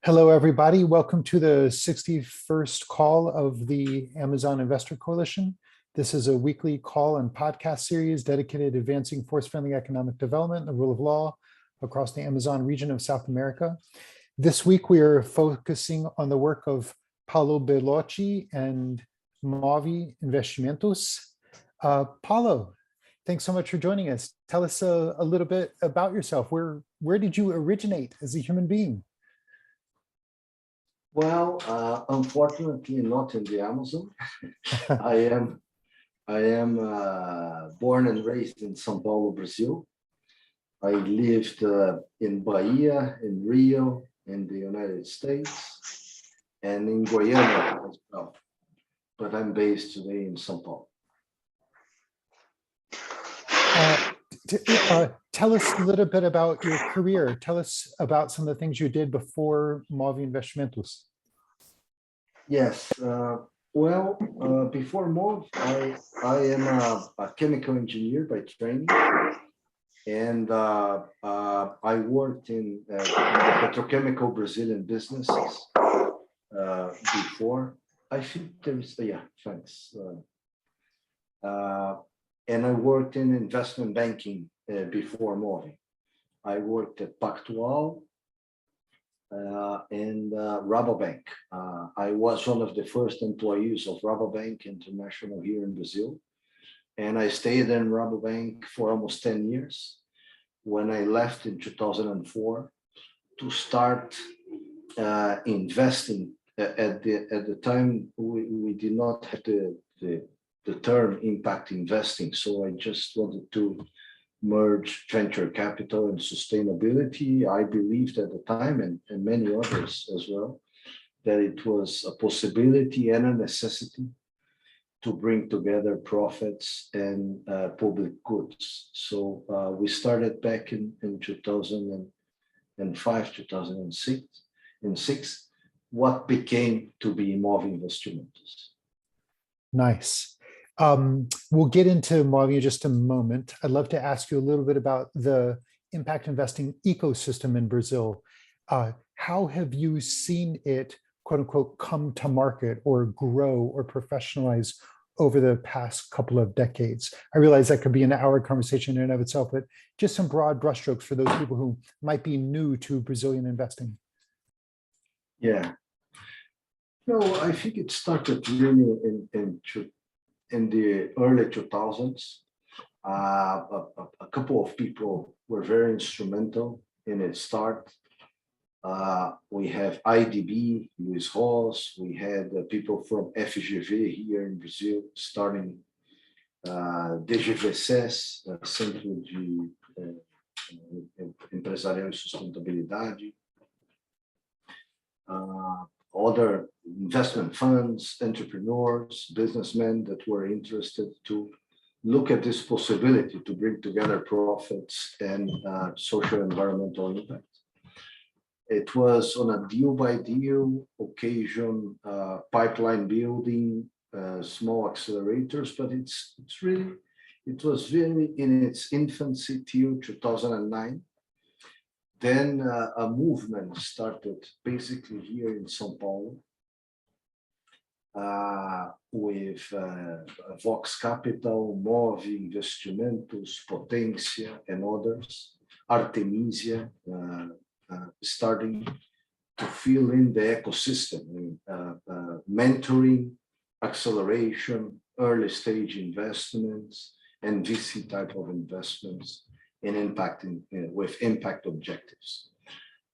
Hello, everybody. Welcome to the 61st call of the Amazon Investor Coalition. This is a weekly call and podcast series dedicated to advancing force-friendly economic development and the rule of law across the Amazon region of South America. This week, we are focusing on the work of Paulo Bellocci and Movi Investimentos. Paulo, thanks so much for joining us. Tell us a little bit about yourself. Where did you originate as a human being? Well, unfortunately, not in the Amazon. I am born and raised in São Paulo, Brazil. I lived in Bahia, in Rio, in the United States, and in Guyana as well. But I'm based today in São Paulo. Tell us a little bit about your career. Tell us about some of the things you did before Movi Investimentos. Yes. Before Mov, I am a chemical engineer by training, and I worked in the petrochemical Brazilian businesses before. I think there is, thanks. And I worked in investment banking before Movi. I worked at Pactual and Rabobank. I was one of the first employees of Rabobank International here in Brazil. And I stayed in Rabobank for almost 10 years. When I left in 2004 to start investing, at the time we did not have the term impact investing. So I just wanted to merge venture capital and sustainability. I believed at the time, and many others as well, that it was a possibility and a necessity to bring together profits and public goods. So we started back in 2005, 2006, what became to be Movi Investimentos. Nice. We'll get into Movi in just a moment. I'd love to ask you a little bit about the impact investing ecosystem in Brazil. How have you seen it, quote unquote, come to market or grow or professionalize over the past couple of decades? I realize that could be an hour conversation in and of itself, but just some broad brushstrokes for those people who might be new to Brazilian investing. Yeah. No, I think it started really in the early 2000s. A couple of people were very instrumental in its start. We have IDB, Luis Ross. We had people from FGV here in Brazil starting DGVCS, Centro de Empresarial e Sustentabilidade. Other investment funds, entrepreneurs, businessmen that were interested to look at this possibility to bring together profits and social environmental impact. It was on a deal by deal occasion, pipeline building, small accelerators, but it was very in its infancy till 2009. Then a movement started basically here in São Paulo with Vox Capital, Movi Investimentos, Potência, and others, Artemisia, starting to fill in the ecosystem, mentoring, acceleration, early stage investments, and VC type of investments. In impacting with impact objectives.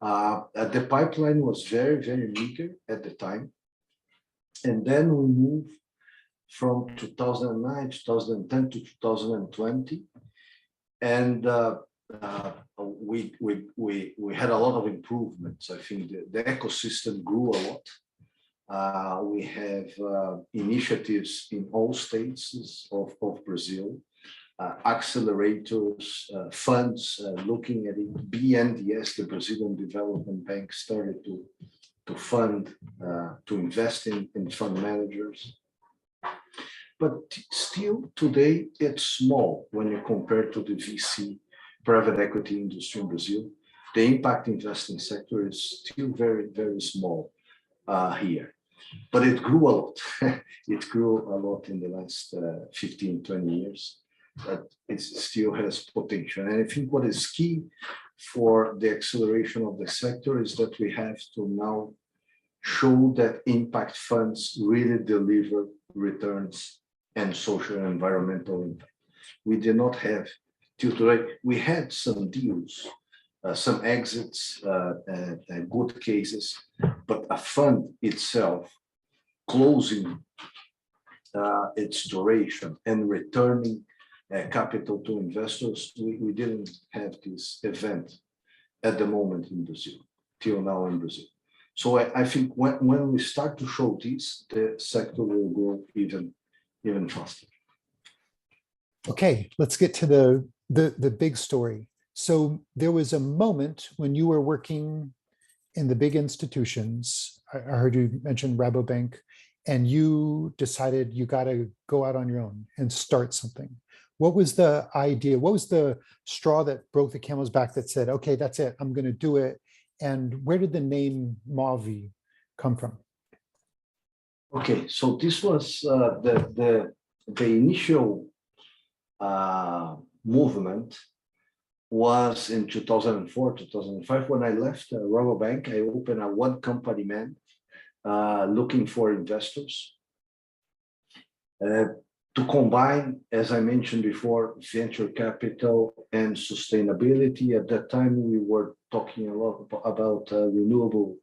The pipeline was very, very meager at the time. And then we moved from 2009, 2010 to 2020. And we had a lot of improvements. I think the ecosystem grew a lot. We have initiatives in all states of Brazil. Accelerators, funds looking at it. BNDES, the Brazilian Development Bank, started to fund, to invest in fund managers. But still today, it's small when you compare to the VC private equity industry in Brazil. the impact investing sector is still very, very small here. But it grew a lot. It grew a lot in the last 15, 20 years. But it still has potential. And I think what is key for the acceleration of the sector is that we have to now show that impact funds really deliver returns and social and environmental impact. We did not have, till today, we had some deals, some exits, good cases, but a fund itself closing its duration and returning capital to investors, we didn't have this event at the moment in Brazil, till now in Brazil. So I think when we start to show this, the sector will grow even faster. Okay, let's get to the big story. So there was a moment when you were working in the big institutions. I heard you mention Rabobank, and you decided you got to go out on your own and start something. What was the idea? What was the straw that broke the camel's back that said, okay, that's it, I'm going to do it? And where did the name Movi come from? Okay, so this was the initial movement was in 2004, 2005, when I left Rabobank. I opened a one company man looking for investors to combine, as I mentioned before, venture capital and sustainability. At that time, we were talking a lot about renewable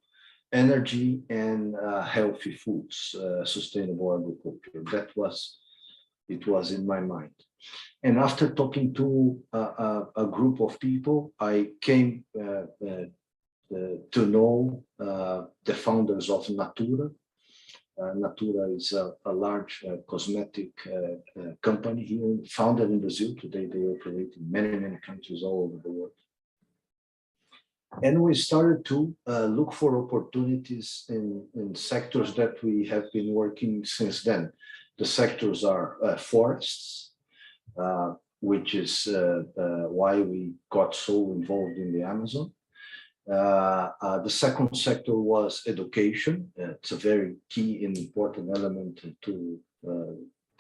energy and healthy foods, sustainable agriculture. It was in my mind. And after talking to a group of people, I came to know the founders of Natura. Natura is a large cosmetic company here, founded in Brazil. Today, they operate in many, many countries all over the world. And we started to look for opportunities in sectors that we have been working since then. The sectors are forests, which is why we got so involved in the Amazon. The second sector was education. It's a very key and important element to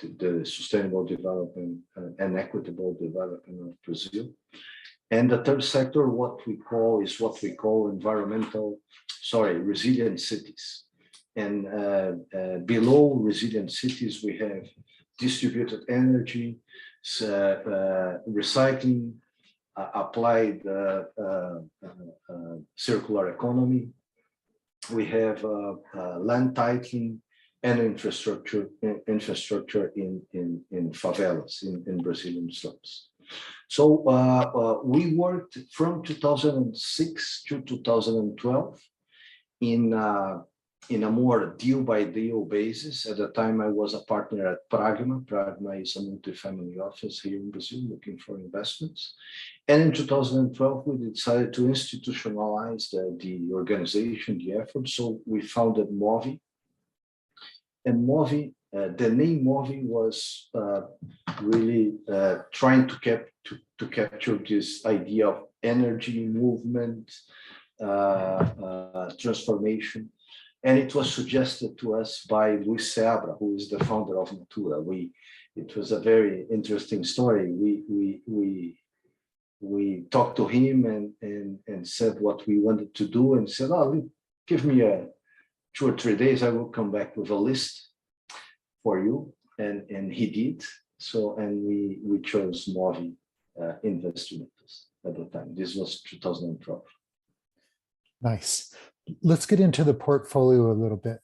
the sustainable development and equitable development of Brazil. And the third sector, what we call resilient cities. And below resilient cities, we have distributed energy, recycling, applied circular economy. We have land titling and infrastructure in favelas, in Brazilian slums. So we worked from 2006 to 2012 in a more deal-by-deal basis. At the time, I was a partner at Pragma. Pragma is a multifamily office here in Brazil looking for investments. And in 2012, we decided to institutionalize the organization, the effort. So we founded Movi. And Movi, the name Movi was really trying to capture this idea of energy, movement, transformation. And it was suggested to us by Luis Seabra, who is the founder of Natura. It was a very interesting story. We talked to him and said what we wanted to do, and said, "Oh, give me 2 or 3 days. I will come back with a list for you." And he did. So, and we chose Movi Investimentos at the time. This was 2012. Nice. Let's get into the portfolio a little bit.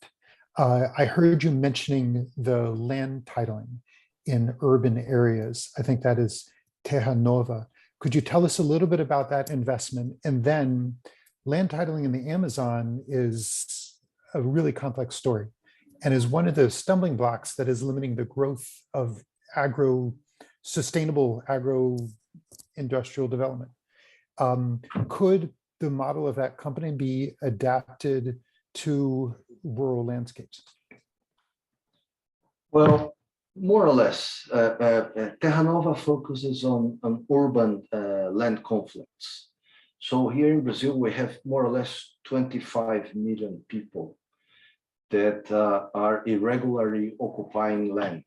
I heard you mentioning the land titling in urban areas. I think that is Terra Nova. Could you tell us a little bit about that investment? And then land titling in the Amazon is a really complex story and is one of the stumbling blocks that is limiting the growth of sustainable agro-industrial development. Could the model of that company be adapted to rural landscapes? Well, more or less. Terra Nova focuses on urban land conflicts. So here in Brazil, we have more or less 25 million people that are irregularly occupying land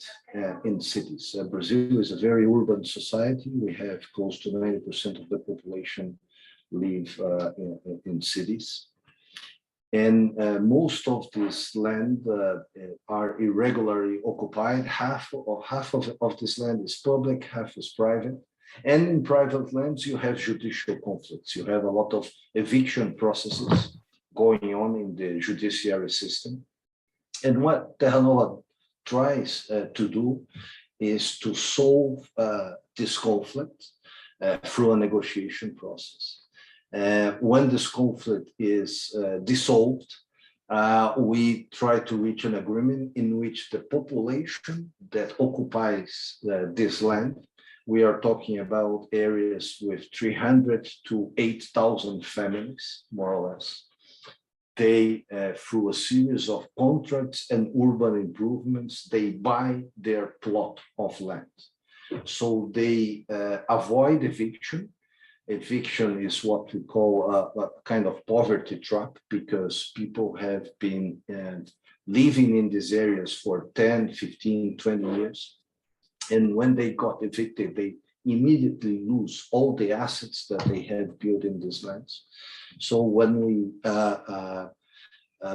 in cities. Brazil is a very urban society. We have close to 90% of the population live in cities. And most of this land are irregularly occupied. Half of this land is public, half is private. And in private lands, you have judicial conflicts. You have a lot of eviction processes going on in the judiciary system. And what Terra Nova tries to do is to solve this conflict through a negotiation process. When this conflict is dissolved, we try to reach an agreement in which the population that occupies this land, we are talking about areas with 300 to 8,000 families, more or less. They, through a series of contracts and urban improvements, they buy their plot of land. So they avoid eviction. Eviction is what we call a kind of poverty trap, because people have been living in these areas for 10, 15, 20 years. And when they got evicted, they immediately lose all the assets that they had built in these lands. So when we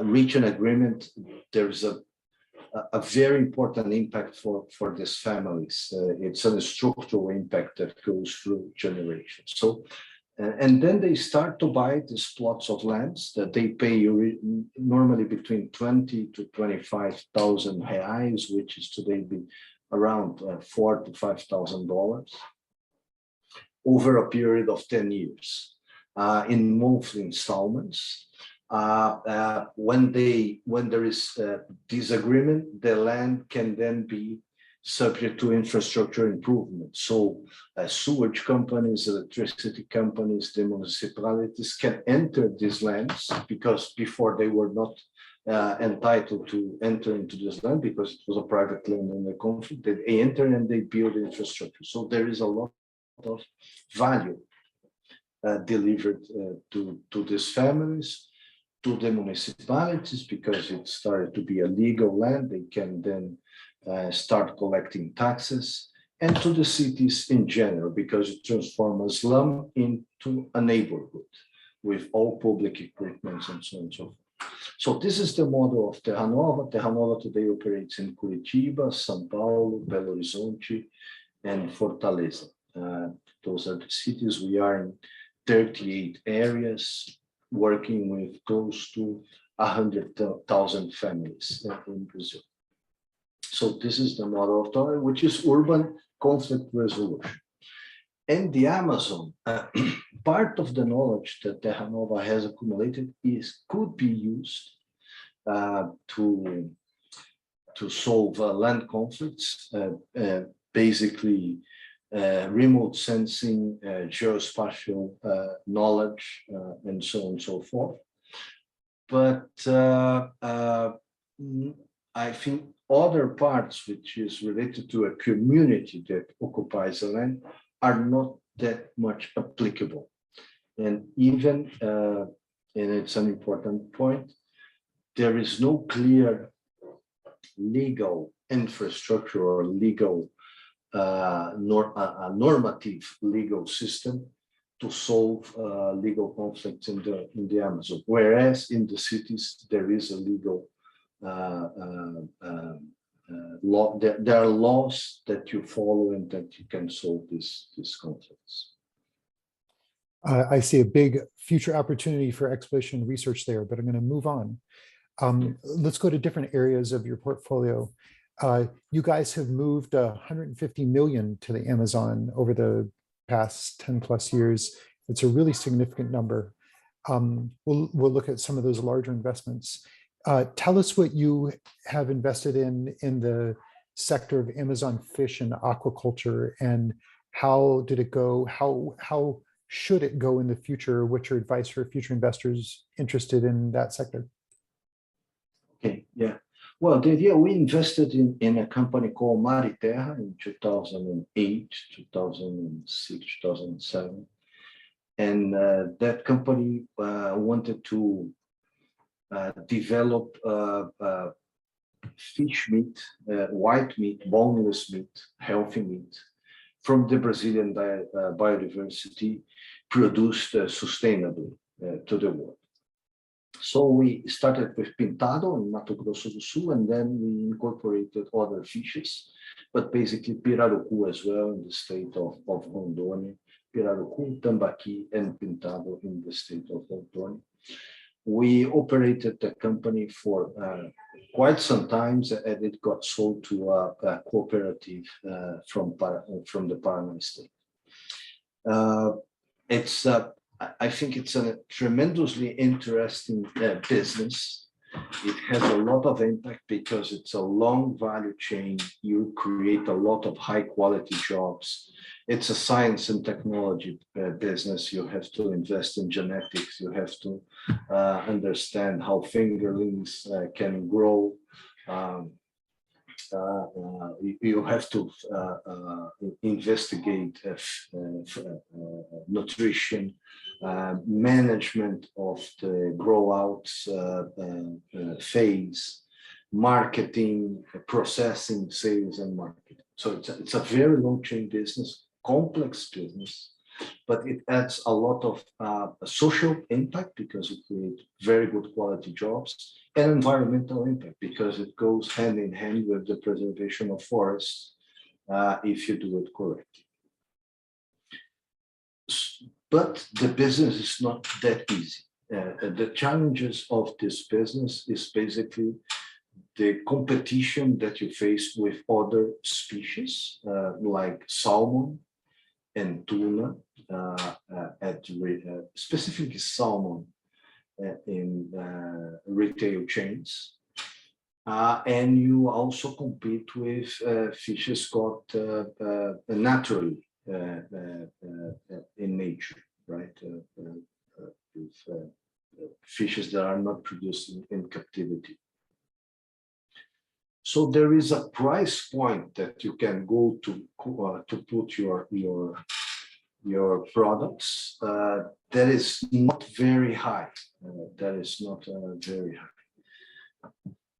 reach an agreement, there's a very important impact for these families. It's a structural impact that goes through generations. So, and then they start to buy these plots of lands that they pay normally between 20 to 25,000 reais, which is today be around $4,000 to $5,000 over a period of 10 years in monthly installments. When there is disagreement, the land can then be subject to infrastructure improvement. So sewage companies, electricity companies, the municipalities can enter these lands, because before they were not entitled to enter into this land because it was a private land in the conflict. They enter and they build infrastructure. So there is a lot of value delivered to these families, to the municipalities, because it started to be a legal land. They can then start collecting taxes, and to the cities in general, because it transforms a slum into a neighborhood with all public equipment and so on and so forth. So this is the model of Terra Nova. Terra Nova today operates in Curitiba, São Paulo, Belo Horizonte, and Fortaleza. Those are the cities. We are in 38 areas, working with close to 100,000 families in Brazil. So this is the model of Terra, which is urban conflict resolution. And the Amazon, part of the knowledge that Terra Nova has accumulated could be used to solve land conflicts, basically remote sensing, geospatial knowledge, and so on and so forth. But I think other parts, which is related to a community that occupies the land, are not that much applicable. And even, and it's an important point, there is no clear legal infrastructure or legal normative legal system to solve legal conflicts in the Amazon. Whereas in the cities, there is a legal law. There are laws that you follow and that you can solve these conflicts. I see a big future opportunity for exploration and research there, but I'm going to move on. Let's go to different areas of your portfolio. You guys have moved 150 million to the Amazon over the past 10 plus years. It's a really significant number. We'll look at some of those larger investments. Tell us what you have invested in the sector of Amazon fish and aquaculture, and how did it go? How should it go in the future? What's your advice for future investors interested in that sector? Okay, yeah. Well, the idea, we invested in a company called Mariterra in 2008, 2006, 2007. And that company wanted to develop fish meat, white meat, boneless meat, healthy meat from the Brazilian biodiversity produced sustainably to the world. So we started with Pintado in Mato Grosso do Sul, and then we incorporated other fishes, but basically Pirarucu as well in the state of Rondônia, Pirarucu, Tambaqui, and Pintado in the state of Rondônia. We operated the company for quite some time, and it got sold to a cooperative from the Paraná state. I think it's a tremendously interesting business. It has a lot of impact because it's a long value chain. You create a lot of high quality jobs. It's a science and technology business. You have to invest in genetics. You have to understand how fingerlings can grow. You have to investigate nutrition, management of the grow outs phase, marketing, processing, sales, and marketing. So it's a very long chain business, complex business, but it adds a lot of social impact because it creates very good quality jobs, and environmental impact because it goes hand in hand with the preservation of forests if you do it correctly. But the business is not that easy. The challenges of this business is basically the competition that you face with other species like salmon and tuna, specifically salmon in retail chains. And you also compete with fishes caught naturally in nature, right? With fishes that are not produced in captivity. So there is a price point that you can go to put your products that is not very high. That is not very high.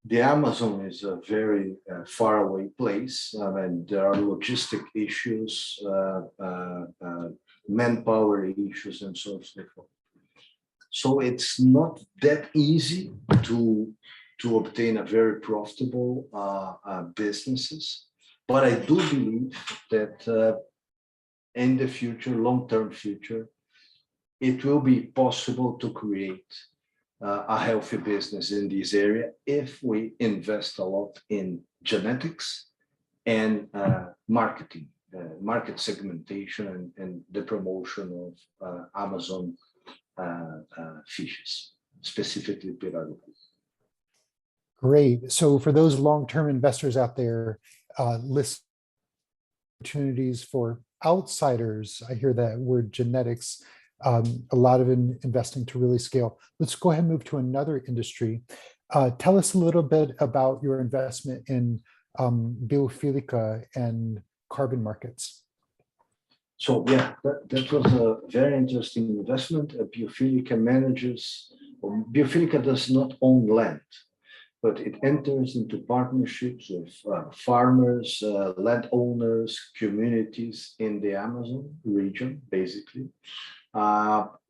The Amazon is a very far away place, and there are logistic issues, manpower issues, and so on and so forth. So it's not that easy to obtain a very profitable businesses, but I do believe that in the future, long-term future, it will be possible to create a healthy business in this area if we invest a lot in genetics and marketing, market segmentation, and the promotion of Amazon fishes, specifically Pirarucu. Great. So for those long-term investors out there, list opportunities for outsiders. I hear that word genetics, a lot of investing to really scale. Let's go ahead and move to another industry. Tell us a little bit about your investment in Biofílica and carbon markets. So yeah, that was a very interesting investment. Biofílica Biofílica does not own land, but it enters into partnerships with farmers, landowners, communities in the Amazon region, basically,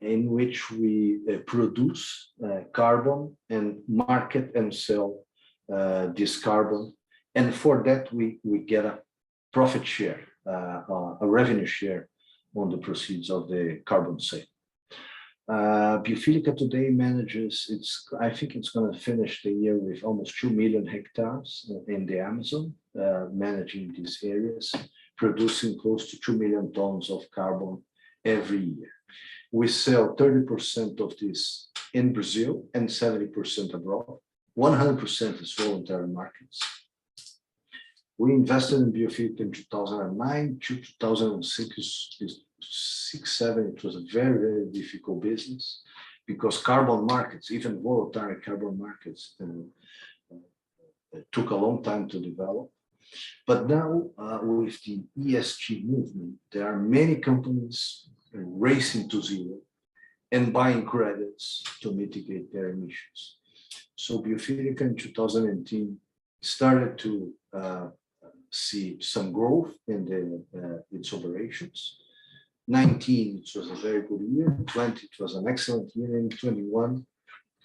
in which we produce carbon and market and sell this carbon. And for that, we get a profit share, a revenue share on the proceeds of the carbon sale. Biofílica today manages, I think it's going to finish the year with almost 2 million hectares in the Amazon, managing these areas, producing close to 2 million tons of carbon every year. We sell 30% of this in Brazil and 70% abroad. 100% is voluntary markets. We invested in Biofílica in 2009 to 2006. 6-7, it was a very, very difficult business because carbon markets, even voluntary carbon markets, took a long time to develop. But now with the ESG movement, there are many companies racing to zero and buying credits to mitigate their emissions. So Biofílica in 2018 started to see some growth in its operations. 19, it was a very good year. 20, it was an excellent year. In 21,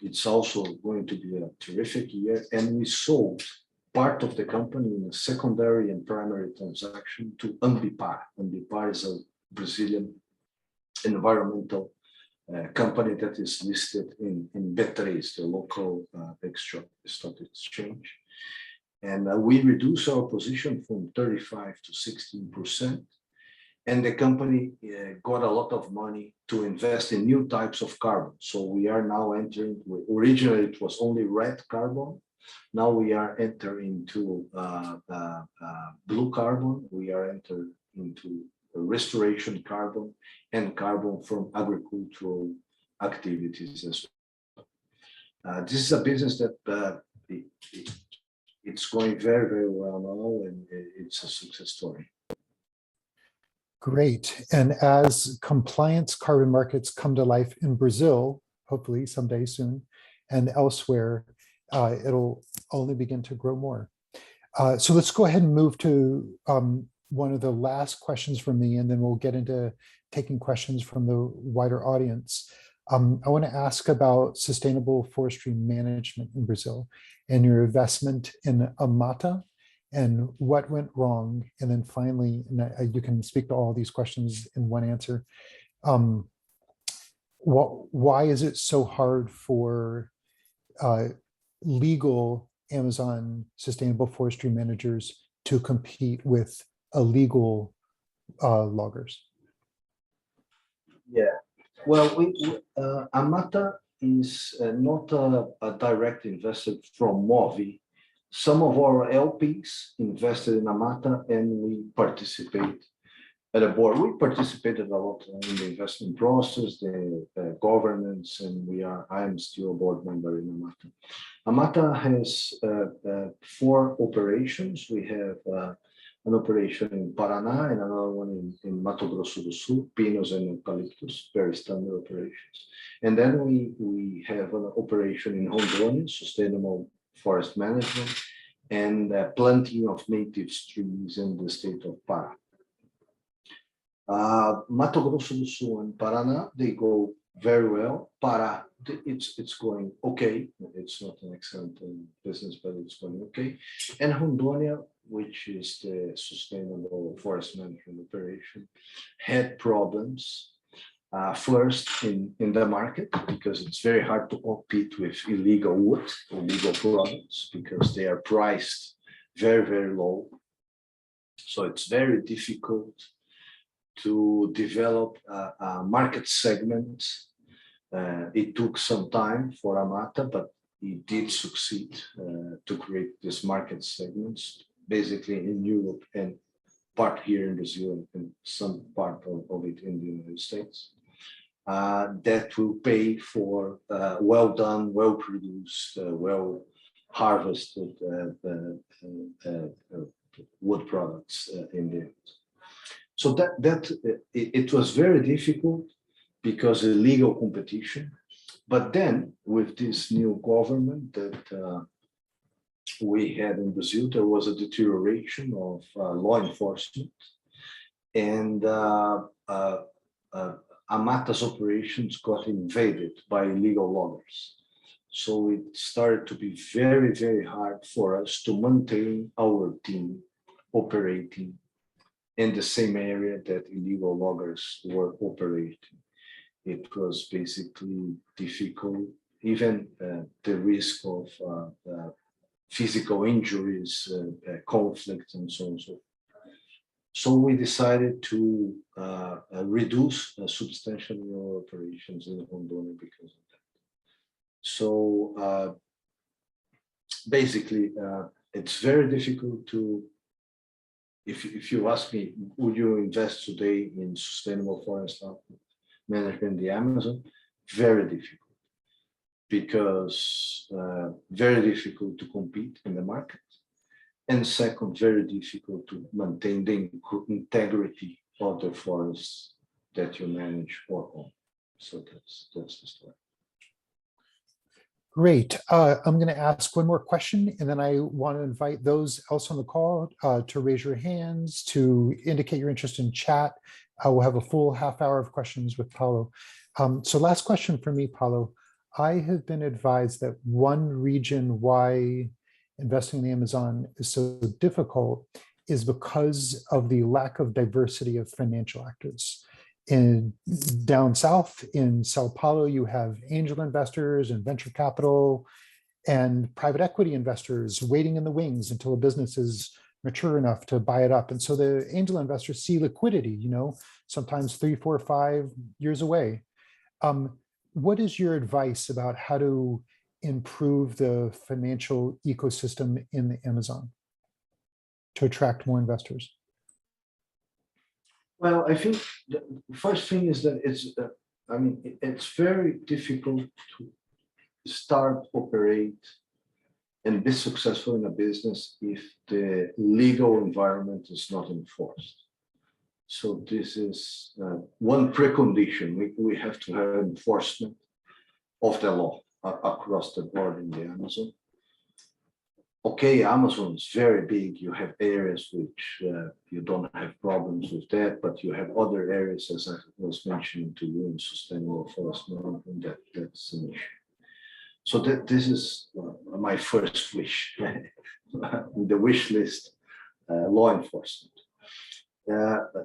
it's also going to be a terrific year. And we sold part of the company in a secondary and primary transaction to Ambipar. Ambipar is a Brazilian environmental company that is listed in B3, the local stock exchange. And we reduced our position from 35 to 16%. And the company got a lot of money to invest in new types of carbon. So we are now entering, originally it was only red carbon. Now we are entering into blue carbon. We are entering into restoration carbon and carbon from agricultural activities as well. This is a business that it's going very, very well now, and it's a success story. Great. And as compliance carbon markets come to life in Brazil, hopefully someday soon, and elsewhere, it'll only begin to grow more. So let's go ahead and move to one of the last questions from me, and then we'll get into taking questions from the wider audience. I want to ask about sustainable forestry management in Brazil and your investment in Amata and what went wrong. And then finally, and you can speak to all these questions in one answer. Why is it so hard for legal Amazon sustainable forestry managers to compete with illegal loggers? Yeah, well, Amata is not a direct investor from Movi. Some of our LPs invested in Amata, and we participate at a board. We participated a lot in the investment process, the governance, and I am still a board member in Amata. Amata has 4 operations. We have an operation in Paraná and another one in Mato Grosso do Sul, Pinos and Eucalyptus, very standard operations. And then we have an operation in Rondônia, sustainable forest management, and planting of native trees in the state of Pará. Mato Grosso do Sul and Paraná, they go very well. Pará, it's going okay. It's not an excellent business, but it's going okay. And Rondônia, which is the sustainable forest management operation, had problems first in the market, because it's very hard to compete with illegal wood, illegal products, because they are priced very, very low. So it's very difficult to develop a market segment. It took some time for Amata, but it did succeed to create this market segments, basically in Europe and part here in Brazil and some part of it in the United States. That will pay for well done, well produced, well harvested wood products in the end. So it was very difficult because of illegal competition. But then with this new government that we had in Brazil, there was a deterioration of law enforcement, and Amata's operations got invaded by illegal loggers. So it started to be very, very hard for us to maintain our team operating in the same area that illegal loggers were operating. It was basically difficult, even the risk of physical injuries, conflict, and so on and so forth. So we decided to reduce substantially our operations in Rondônia because of that. So basically, it's very difficult to, if you ask me, would you invest today in sustainable forest management in the Amazon? Very difficult, because very difficult to compete in the market. And second, very difficult to maintain the integrity of the forests that you manage or own. So that's the story. Great. I'm going to ask one more question, and then I want to invite those else on the call to raise your hands, to indicate your interest in chat. We'll have a full half hour of questions with Paulo. So last question for me, Paulo. I have been advised that one reason why investing in the Amazon is so difficult is because of the lack of diversity of financial actors. Down south in Sao Paulo, you have angel investors and venture capital and private equity investors waiting in the wings until a business is mature enough to buy it up. And so the angel investors see liquidity, sometimes 3, 4, 5 years away. What is your advice about how to improve the financial ecosystem in the Amazon to attract more investors? Well, I think the first thing is that it's very difficult to start, operate, and be successful in a business if the legal environment is not enforced. So this is one precondition. We have to have enforcement of the law across the board in the Amazon. Okay, Amazon is very big. You have areas which you don't have problems with that, but you have other areas, as I was mentioning to you, in sustainable forest management, that's an issue. So this is my first wish, the wish list, law enforcement.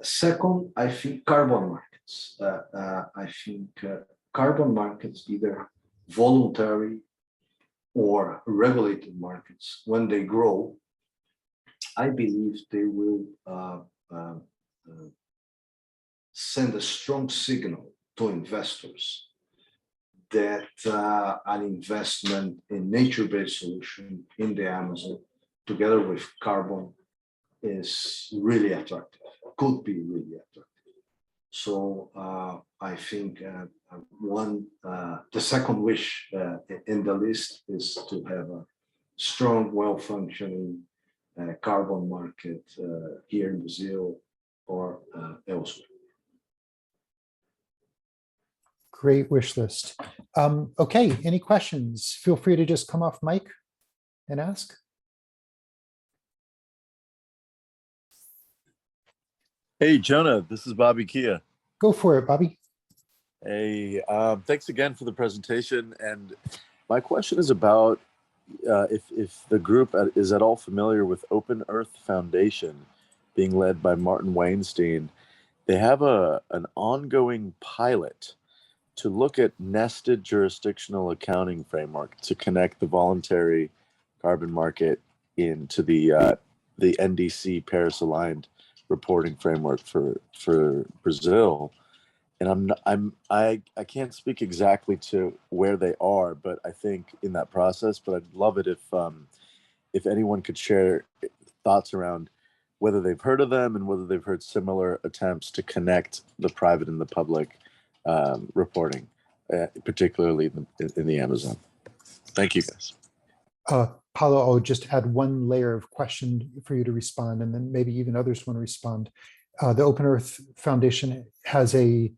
Second, I think carbon markets. I think carbon markets, either voluntary or regulated markets, when they grow, I believe they will send a strong signal to investors that an investment in nature-based solution in the Amazon, together with carbon, is really attractive, could be really attractive. So I think the second wish in the list is to have a strong, well-functioning carbon market here in Brazil or elsewhere. Great wish list. Okay, any questions? Feel free to just come off mic and ask. Hey, Jonah, this is Bobby Kia. Go for it, Bobby. Hey, thanks again for the presentation. And my question is about if the group is at all familiar with Open Earth Foundation, being led by Martin Weinstein. They have an ongoing pilot to look at nested jurisdictional accounting framework to connect the voluntary carbon market into the NDC Paris-aligned reporting framework for Brazil. And I can't speak exactly to where they are, but I think in that process. But I'd love it if anyone could share thoughts around whether they've heard of them and whether they've heard similar attempts to connect the private and the public reporting, particularly in the Amazon. Thank you, guys. Paulo, I'll just add one layer of question for you to respond, and then maybe even others want to respond. The Open Earth Foundation has a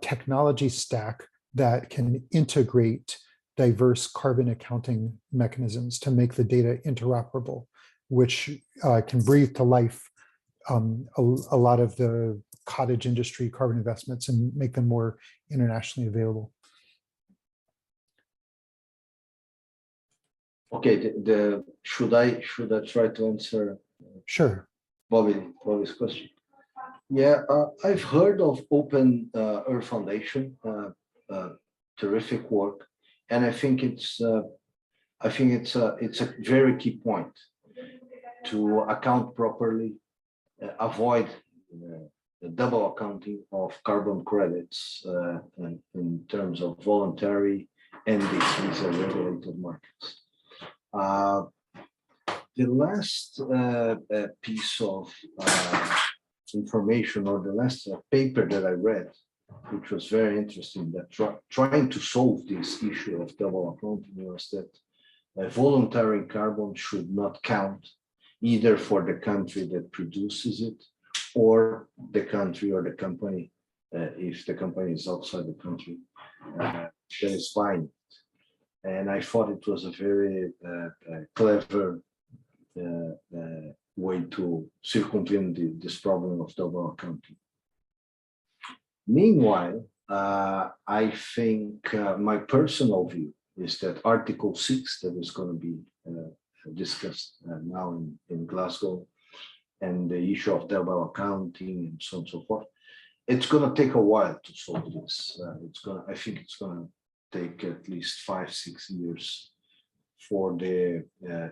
technology stack that can integrate diverse carbon accounting mechanisms to make the data interoperable, which can breathe to life a lot of the cottage industry carbon investments and make them more internationally available. Okay, should I try to answer? Sure. Bobby's question. Yeah, I've heard of Open Earth Foundation, terrific work, and I think it's a very key point to account properly, avoid the double accounting of carbon credits in terms of voluntary and these regulated markets. The last piece of information, or the last paper that I read, which was very interesting, that trying to solve this issue of double accounting, was that voluntary carbon should not count either for the country that produces it or the country or the company if the company is outside the country, that is buying it. And I thought it was a very clever way to circumvent this problem of double accounting. Meanwhile, I think my personal view is that Article 6 that is going to be discussed now in Glasgow, and the issue of double accounting and so on and so forth, it's going to take a while to solve this. I think it's going to take at least 5-6 years for the,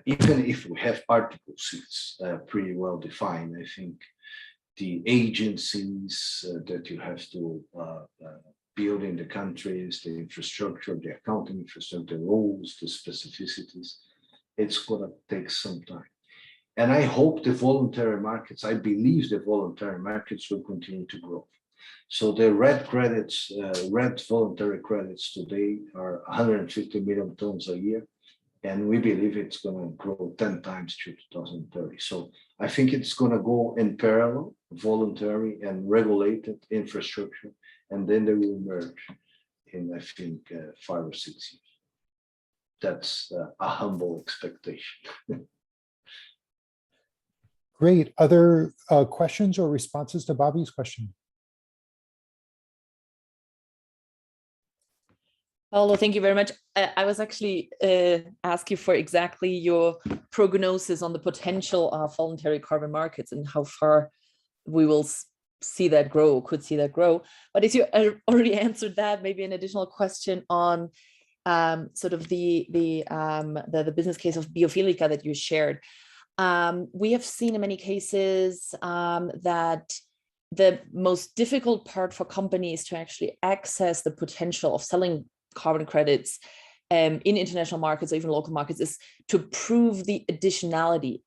even if we have Article 6 pretty well defined, I think the agencies that you have to build in the countries, the infrastructure, the accounting infrastructure, the rules, the specificities, it's going to take some time. And I hope the voluntary markets, I believe the voluntary markets will continue to grow. So the red credits, red voluntary credits today are 150 million tons a year. And we believe it's going to grow 10 times to 2030. So I think it's going to go in parallel, voluntary and regulated infrastructure, and then they will merge in, I think, 5 or 6 years. That's a humble expectation. Great. Other questions or responses to Bobby's question? Paulo, thank you very much. I was actually asking for exactly your prognosis on the potential of voluntary carbon markets and how far we will see that grow, could see that grow. But as you already answered that, maybe an additional question on sort of the business case of Biophilica that you shared. We have seen in many cases that the most difficult part for companies to actually access the potential of selling carbon credits in international markets or even local markets is to prove the additionality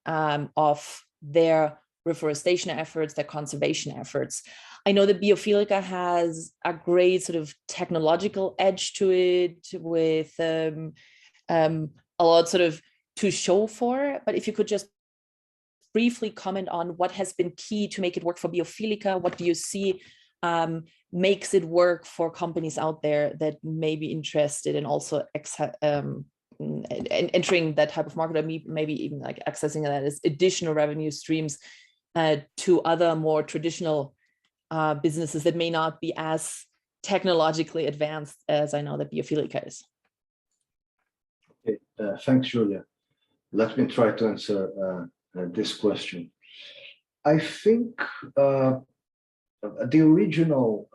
of their reforestation efforts, their conservation efforts. I know that Biophilica has a great sort of technological edge to it with a lot sort of to show for, but if you could just briefly comment on what has been key to make it work for Biophilica, what do you see makes it work for companies out there that may be interested in also entering that type of market, or maybe even like accessing that as additional revenue streams to other more traditional businesses that may not be as technologically advanced as I know that Biophilica is. Okay, thanks, Julia. Let me try to answer this question. I think the original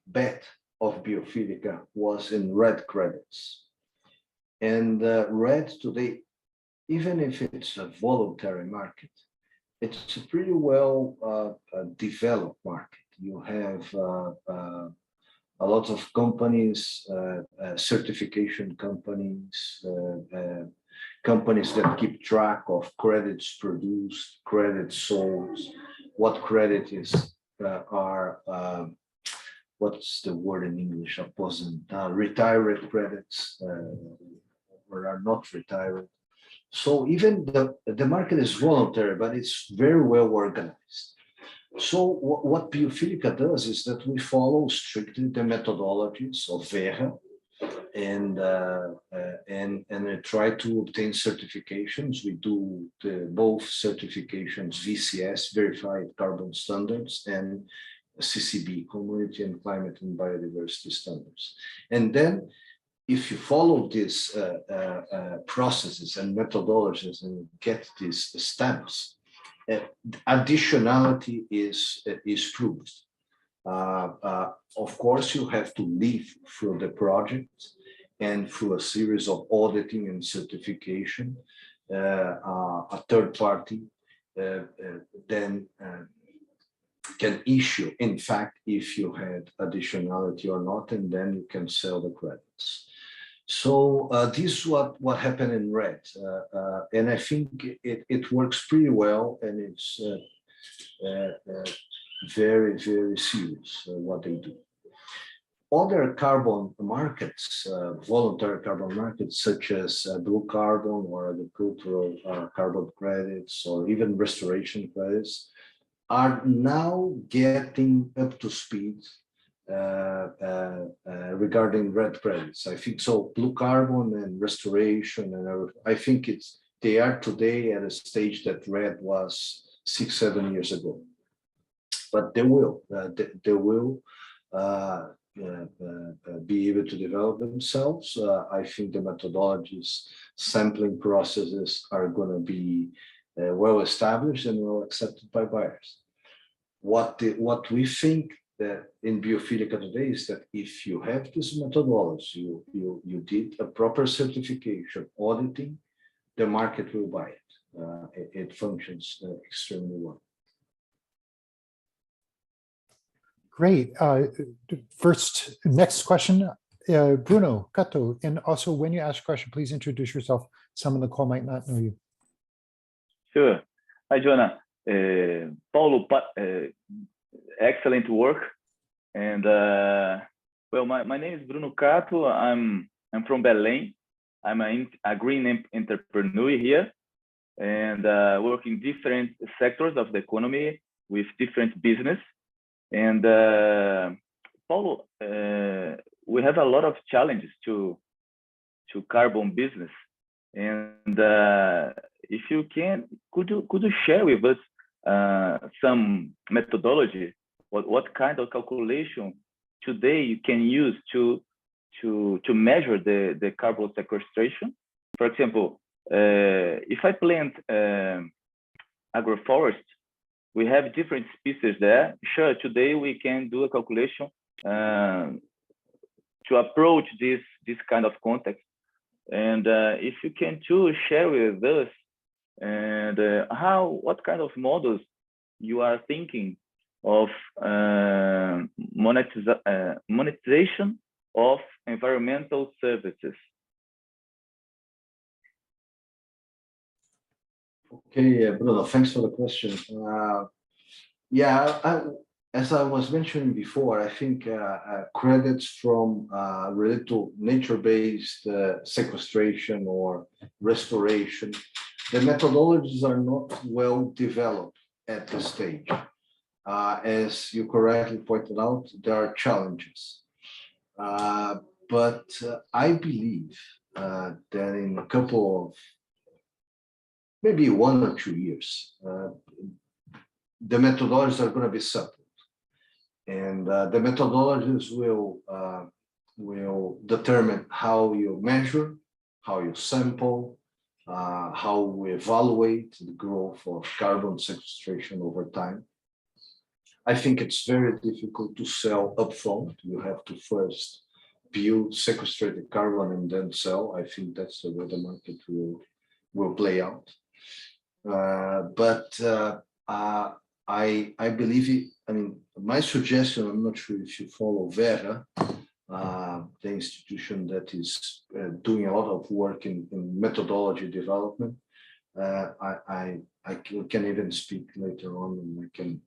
bet of Biophilica was in red credits. And red today, even if it's a voluntary market, it's a pretty well developed market. You have a lot of companies, certification companies, companies that keep track of credits produced, credits sold, what credit is what's the word in English? Retired credits or are not retired. So even the market is voluntary, but it's very well organized. So what Biophilica does is that we follow strictly the methodologies of Verra, and I try to obtain certifications. We do both certifications, VCS, Verified Carbon Standards, and CCB, Community and Climate and Biodiversity Standards. And then if you follow these processes and methodologies and get these stamps, additionality is proved. Of course, you have to live through the project and through a series of auditing and certification. A third party then can issue, in fact, if you had additionality or not, and then you can sell the credits. So this is what happened in red, and I think it works pretty well, and it's very, very serious what they do. Other carbon markets, voluntary carbon markets, such as blue carbon or agricultural carbon credits, or even restoration credits, are now getting up to speed regarding red credits. I think so. Blue carbon and restoration, and I think they are today at a stage that red was 6-7 years ago. But they will be able to develop themselves. I think the methodologies, sampling processes are going to be well established and well accepted by buyers. What we think that in Biophilica today is that if you have this methodology, you did a proper certification, auditing, the market will buy it. It functions extremely well. Great. Next question, Bruno Cato. And also when you ask a question, please introduce yourself. Some on the call might not know you. Sure. Hi, Jonah. Paulo, excellent work. And well, my name is Bruno Cato. I'm from Belém. I'm a green entrepreneur here, and work in different sectors of the economy with different business. And Paulo, we have a lot of challenges to carbon business. And if you can, could you share with us some methodology? What kind of calculation today you can use to measure the carbon sequestration? For example, if I plant agroforest, we have different species there. Sure, today we can do a calculation to approach this kind of context. And if you can too share with us and what kind of models you are thinking of monetization of environmental services. Okay, Bruno, thanks for the question. As I was mentioning before, I think credits from related to nature-based sequestration or restoration, the methodologies are not well developed at this stage. As you correctly pointed out, there are challenges. But I believe that in a couple of, maybe 1 or 2 years, the methodologies are going to be settled. And the methodologies will determine how you measure, how you sample, how we evaluate the growth of carbon sequestration over time. I think it's very difficult to sell upfront. You have to first build sequestrated carbon and then sell. I think that's the way the market will play out. But I believe it. I mean, my suggestion, I'm not sure if you follow Verra, the institution that is doing a lot of work in methodology development. I can even speak later on, and I can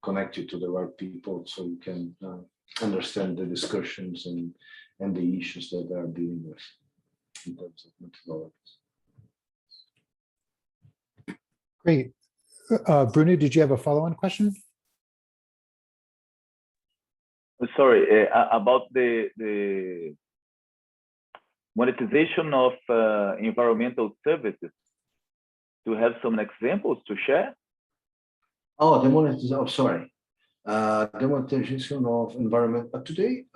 connect you to the right people so you can understand the discussions and the issues that they are dealing with in terms of methodologies. Great. Bruno, did you have a follow-on question? Sorry, about the monetization of environmental services. Do you have some examples to share? Oh, the monetization. Oh, sorry. The monetization of environment. But today,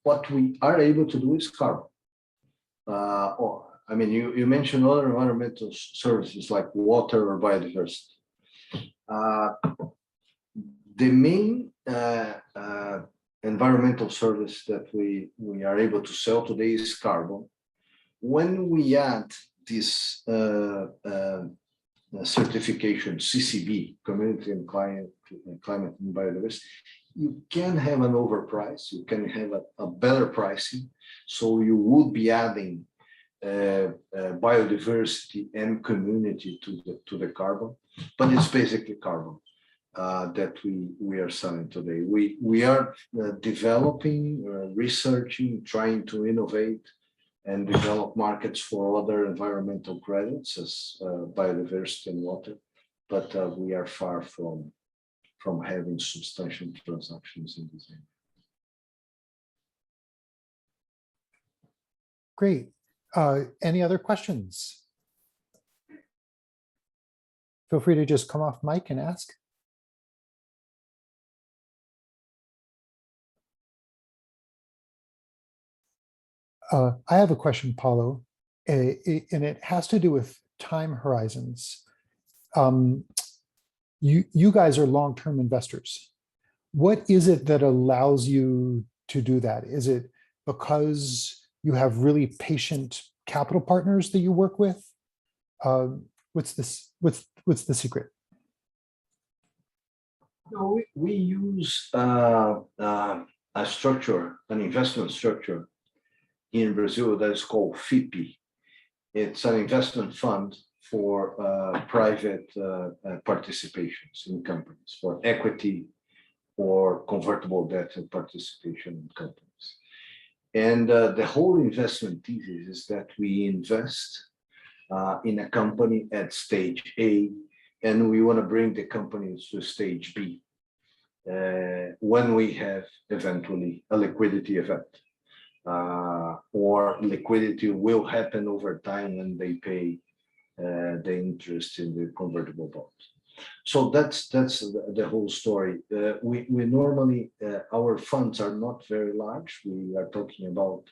what we are able to do is carbon. I mean, you mentioned other environmental services like water or biodiversity. The main environmental service that we are able to sell today is carbon. When we add this certification, CCB, Community and Climate and Biodiversity, you can have an overprice, you can have a better pricing. So you would be adding biodiversity and community to the carbon, but it's basically carbon that we are selling today. We are developing, researching, trying to innovate and develop markets for other environmental credits as biodiversity and water, but we are far from having substantial transactions in this area. Great. Any other questions? Feel free to just come off mic and ask. I have a question, Paulo, and it has to do with time horizons. You guys are long-term investors. What is it that allows you to do that? Is it because you have really patient capital partners that you work with? What's the secret? No, we use a structure, an investment structure in Brazil that is called FIP. It's an investment fund for private participations in companies, for equity or convertible debt and participation in companies. And the whole investment thesis is that we invest in a company at stage A, and we want to bring the company to stage B when we have eventually a liquidity event. Or liquidity will happen over time when they pay the interest in the convertible bond. So that's the whole story. We normally, our funds are not very large. We are talking about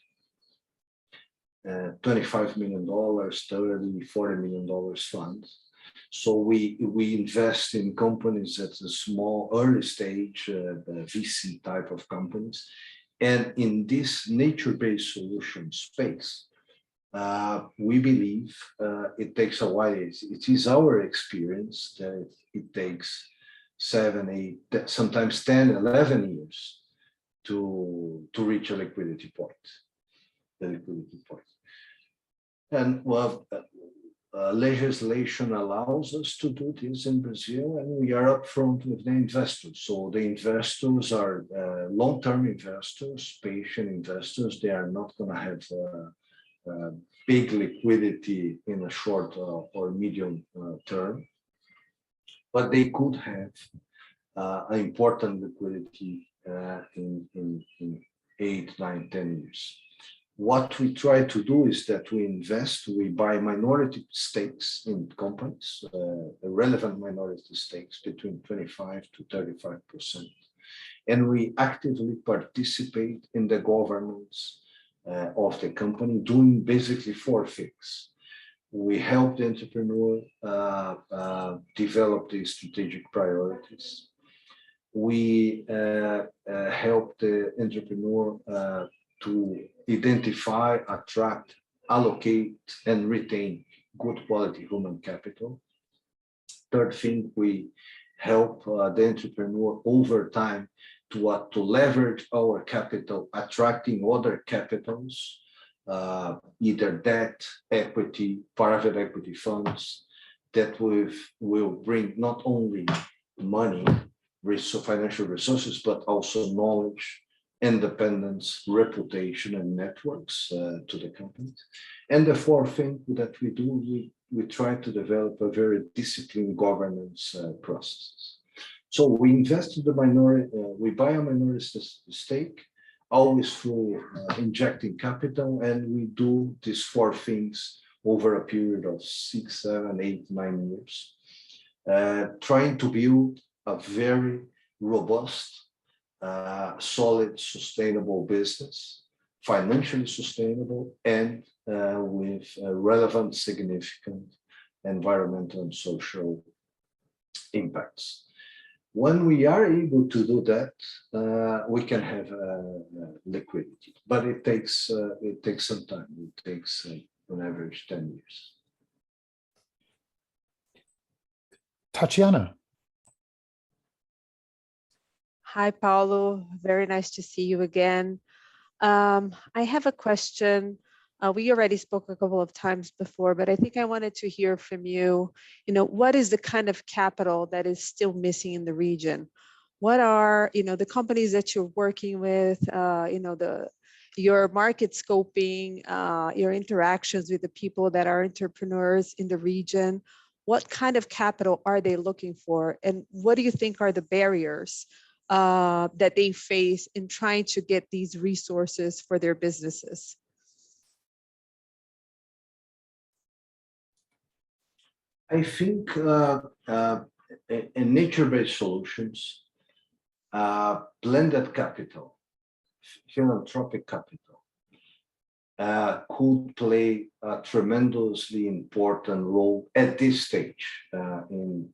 $25 million, $30, $40 million funds. So we invest in companies at a small early stage, VC type of companies. And in this nature-based solution space, we believe it takes a while. It is our experience that it takes 7, 8, sometimes 10, 11 years to reach a liquidity point. The liquidity point. And well, legislation allows us to do this in Brazil, and we are upfront with the investors. So the investors are long-term investors, patient investors. They are not going to have big liquidity in a short or medium term, but they could have an important liquidity in 8, 9, 10 years. What we try to do is that we buy minority stakes in companies, relevant minority stakes between 25 to 35%. And we actively participate in the governance of the company, doing basically 4 things. We help the entrepreneur develop the strategic priorities. We help the entrepreneur to identify, attract, allocate, and retain good quality human capital. Third thing, we help the entrepreneur over time to leverage our capital, attracting other capitals, either debt, equity, private equity funds that will bring not only money, financial resources, but also knowledge, independence, reputation, and networks to the company. And the fourth thing that we do, we try to develop a very disciplined governance process. So we invest in the minority, we buy a minority stake, always through injecting capital, and we do these 4 things over a period of 6, 7, 8, 9 years, trying to build a very robust, solid, sustainable business, financially sustainable, and with relevant, significant environmental and social impacts. When we are able to do that, we can have liquidity, but it takes some time. It takes on average 10 years. Tatiana. Hi, Paulo. Very nice to see you again. I have a question. We already spoke a couple of times before, but I think I wanted to hear from you. What is the kind of capital that is still missing in the region? What are, the companies that you're working with, your market scoping, your interactions with the people that are entrepreneurs in the region? What kind of capital are they looking for? And what do you think are the barriers that they face in trying to get these resources for their businesses? I think in nature-based solutions, blended capital, philanthropic capital, could play a tremendously important role at this stage in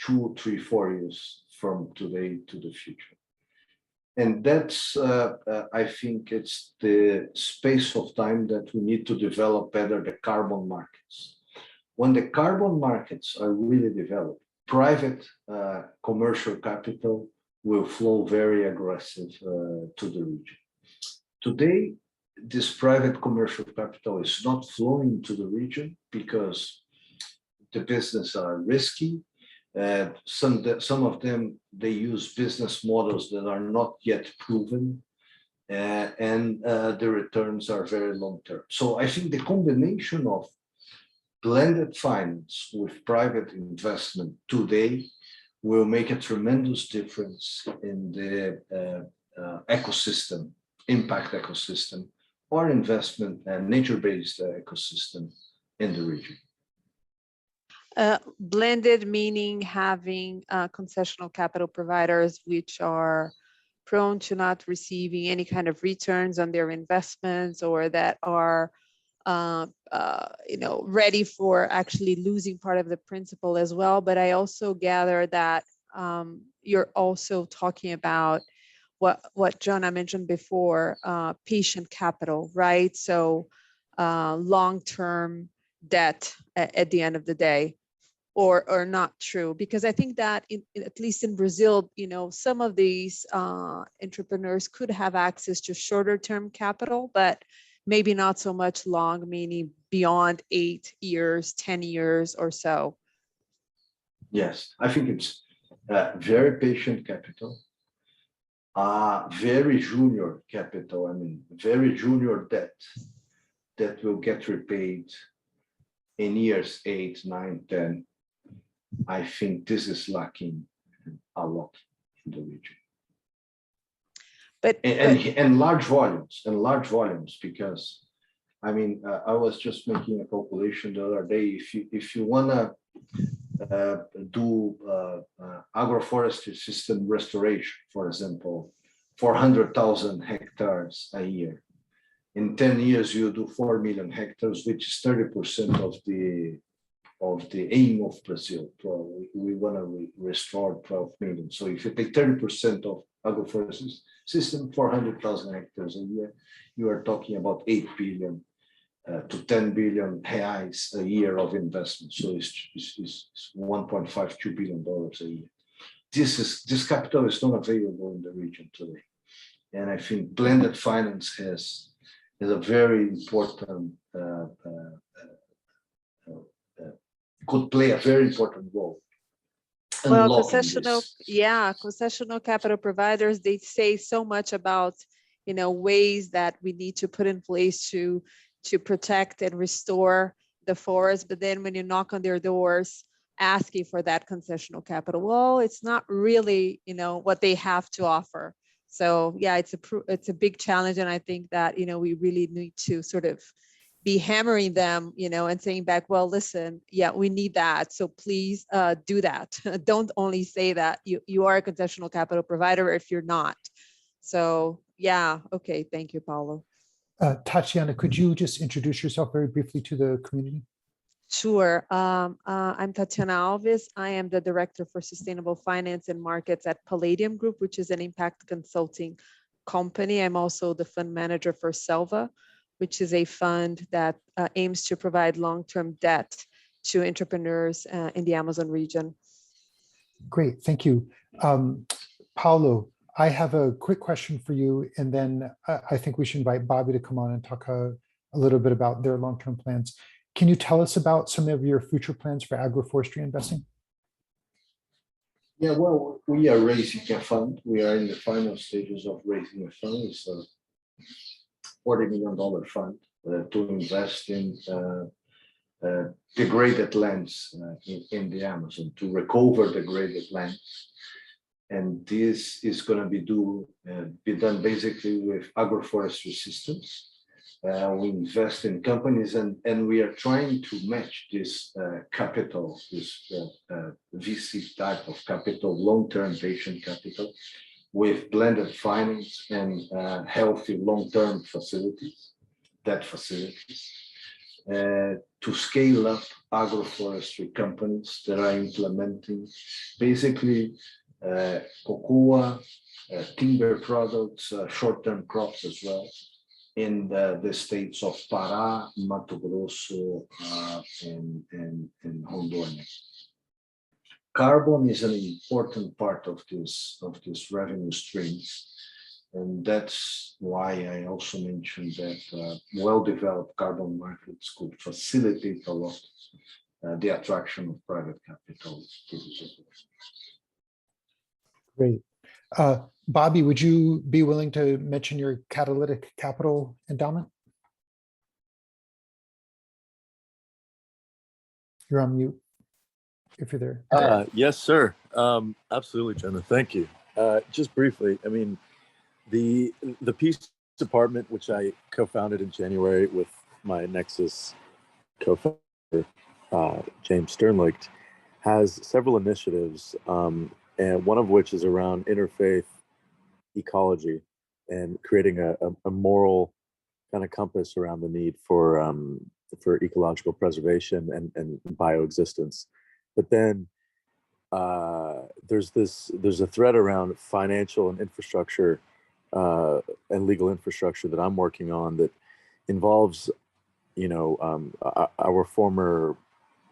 2, 3, 4 years from today to the future. And that's, I think it's the space of time that we need to develop better the carbon markets. When the carbon markets are really developed, private commercial capital will flow very aggressive to the region. Today, this private commercial capital is not flowing to the region because the business are risky. Some of them, they use business models that are not yet proven, and the returns are very long-term. So I think the combination of blended finance with private investment today will make a tremendous difference in the ecosystem, impact ecosystem, or investment and nature-based ecosystem in the region. Blended meaning having concessional capital providers which are prone to not receiving any kind of returns on their investments, or that are ready for actually losing part of the principal as well. But I also gather that you're also talking about what Jonah mentioned before, patient capital, right? So long-term debt at the end of the day, or not true? Because I think that at least in Brazil, some of these entrepreneurs could have access to shorter term capital, but maybe not so much long, meaning beyond 8 years, 10 years or so. Yes, I think it's very patient capital, very junior capital, very junior debt that will get repaid in years 8, 9, 10. I think this is lacking a lot in the region. But and large volumes, because I was just making a calculation the other day. If you wanna do agroforestry system restoration, for example, 400,000 hectares a year, in 10 years you do 4 million hectares, which is 30% of the aim of Brazil. We want to restore 12 million. So if you take 30% of agroforestry system, 400,000 hectares a year, you are talking about 8 billion to 10 billion reais a year of investment. So it's 1.5, $2 billion a year. This capital is not available in the region today. And I think blended finance is a very important, could play a very important role. Well, concessional capital providers, they say so much about, ways that we need to put in place to protect and restore the forest. But then when you knock on their doors asking for that concessional capital, well, it's not really, what they have to offer. So yeah, it's a big challenge. And I think that, we really need to sort of be hammering them, and saying back, well, listen, yeah, we need that. So please do that. Don't only say that you are a concessional capital provider if you're not. So yeah, okay, thank you, Paulo. Tatiana, could you just introduce yourself very briefly to the community? Sure. I'm Tatiana Alves. I am the Director for Sustainable Finance and Markets at Palladium Group, which is an impact consulting company. I'm also the fund manager for Selva, which is a fund that aims to provide long-term debt to entrepreneurs in the Amazon region. Great, thank you. Paulo, I have a quick question for you, and then I think we should invite Bobby to come on and talk a little bit about their long-term plans. Can you tell us about some of your future plans for agroforestry investing? Yeah, well, we are raising a fund. We are in the final stages of raising a fund. It's a $40 million fund to invest in degraded lands in the Amazon, to recover degraded lands. And this is going to be done basically with agroforestry systems We invest in companies, and we are trying to match this capital, this VC type of capital, long-term patient capital, with blended finance and healthy long-term facilities, debt facilities, to scale up agroforestry companies that are implementing basically cocoa, timber products, short-term crops as well, in the states of Pará, Mato Grosso, and Rondônia. Carbon is an important part of this revenue streams, and that's why I also mentioned that well-developed carbon markets could facilitate a lot the attraction of private capital to the sector. Great. Bobby, would you be willing to mention your catalytic capital endowment? You're on mute if you're there. Yes, sir. Absolutely, Jenna. Thank you. Just briefly, I mean, the Peace Department, which I co-founded in January with my Nexus co-founder, James Sternlicht, has several initiatives, and one of which is around interfaith ecology and creating a moral kind of compass around the need for ecological preservation and bioexistence. But then there's a thread around financial and infrastructure and legal infrastructure that I'm working on that involves,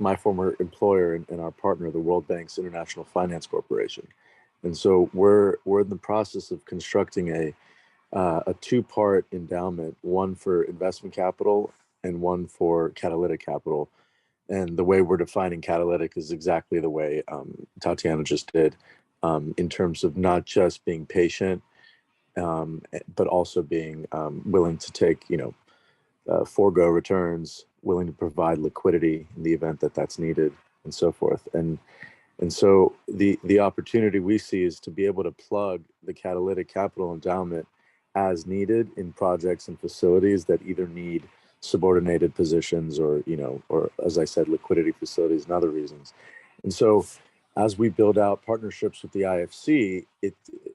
my former employer and our partner, the World Bank's International Finance Corporation. And so we're in the process of constructing a two-part endowment, one for investment capital and one for catalytic capital. And the way we're defining catalytic is exactly the way Tatiana just did, in terms of not just being patient, but also being willing to take, forego returns, willing to provide liquidity in the event that that's needed, and so forth. And so the opportunity we see is to be able to plug the catalytic capital endowment as needed in projects and facilities that either need subordinated positions or as I said, liquidity facilities and other reasons. And so as we build out partnerships with the IFC,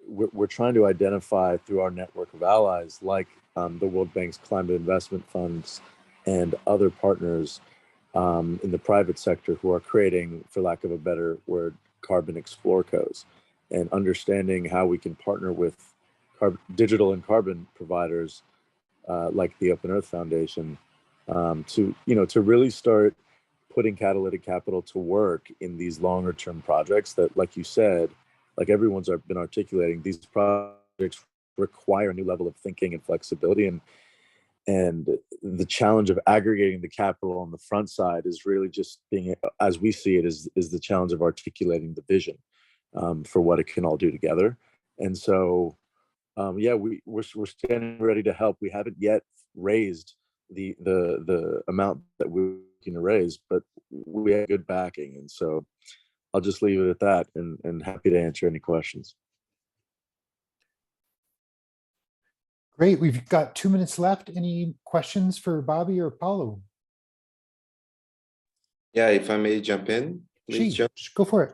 we're trying to identify through our network of allies like the World Bank's climate investment funds and other partners in the private sector who are creating, for lack of a better word, carbon explorcos, and understanding how we can partner with digital and carbon providers like the Open Earth Foundation to really start putting catalytic capital to work in these longer term projects that, like you said, like everyone's been articulating, these projects require a new level of thinking and flexibility. And the challenge of aggregating the capital on the front side is really just being, as we see it, is the challenge of articulating the vision for what it can all do together. And so, we're standing ready to help. We haven't yet raised the amount that we're looking to raise, but we have good backing. And so I'll just leave it at that and happy to answer any questions. Great. We've got 2 minutes left. Any questions for Bobby or Paulo? Yeah, if I may jump in, please. Go for it.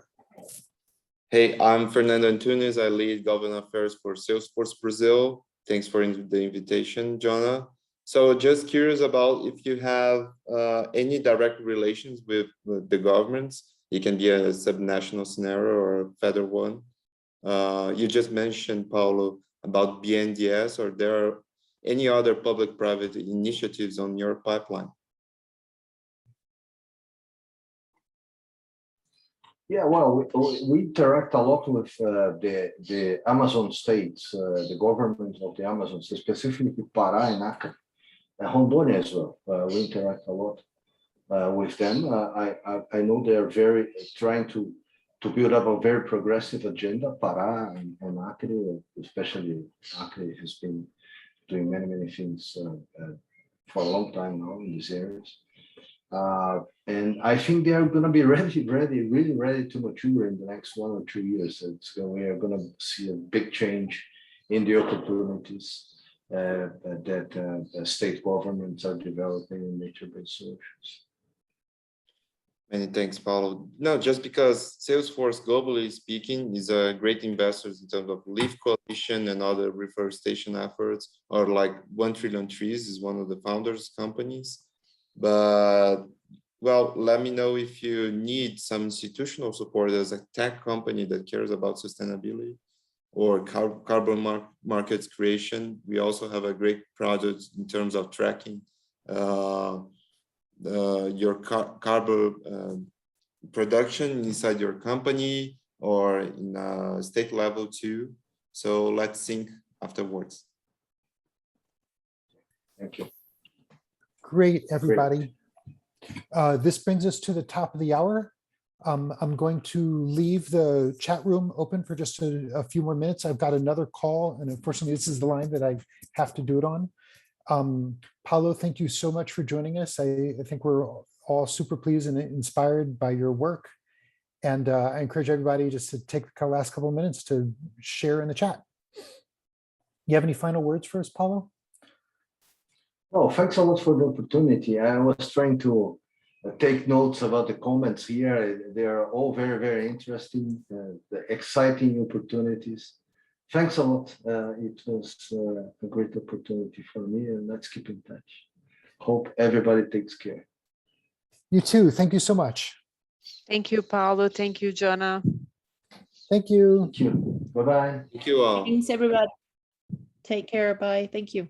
Hey, I'm Fernando Antunes. I lead government affairs for Salesforce Brazil. Thanks for the invitation, Jonah. So just curious about if you have any direct relations with the governments. It can be a subnational scenario or a federal one. You just mentioned, Paulo, about BNDES, or there are any other public-private initiatives on your pipeline? Yeah, well, we interact a lot with the Amazon states, the government of the Amazon, specifically Pará and Acre, Rondônia as well. We interact a lot with them. I know they're very trying to build up a very progressive agenda. Pará and Acre, especially Acre, has been doing many things for a long time now in these areas. And I think they are going to be really ready to mature in the next 1 or 2 years. We are going to see a big change in the opportunities that the state governments are developing in nature-based solutions. Many thanks, Paulo. No, just because Salesforce, globally speaking, is a great investor in terms of Leaf Coalition and other reforestation efforts, or like 1 Trillion Trees is one of the founders' companies. But, well, let me know if you need some institutional support as a tech company that cares about sustainability or carbon markets creation. We also have a great project in terms of tracking your carbon production inside your company or in state level too. So let's think afterwards. Thank you. Great, everybody. This brings us to the top of the hour. I'm going to leave the chat room open for just a few more minutes. I've got another call, and unfortunately, this is the line that I have to do it on. Paulo, thank you so much for joining us. I think we're all super pleased and inspired by your work. And I encourage everybody just to take the last couple of minutes to share in the chat. You have any final words for us, Paulo? Oh, thanks a lot for the opportunity. I was trying to take notes about the comments here. They are all very, very interesting, the exciting opportunities. Thanks a lot. It was a great opportunity for me, and let's keep in touch. Hope everybody takes care. You too. Thank you so much. Thank you, Paulo. Thank you, Jonah. Thank you. Thank you. Bye-bye. Thank you all. Thanks, everybody. Take care. Bye. Thank you.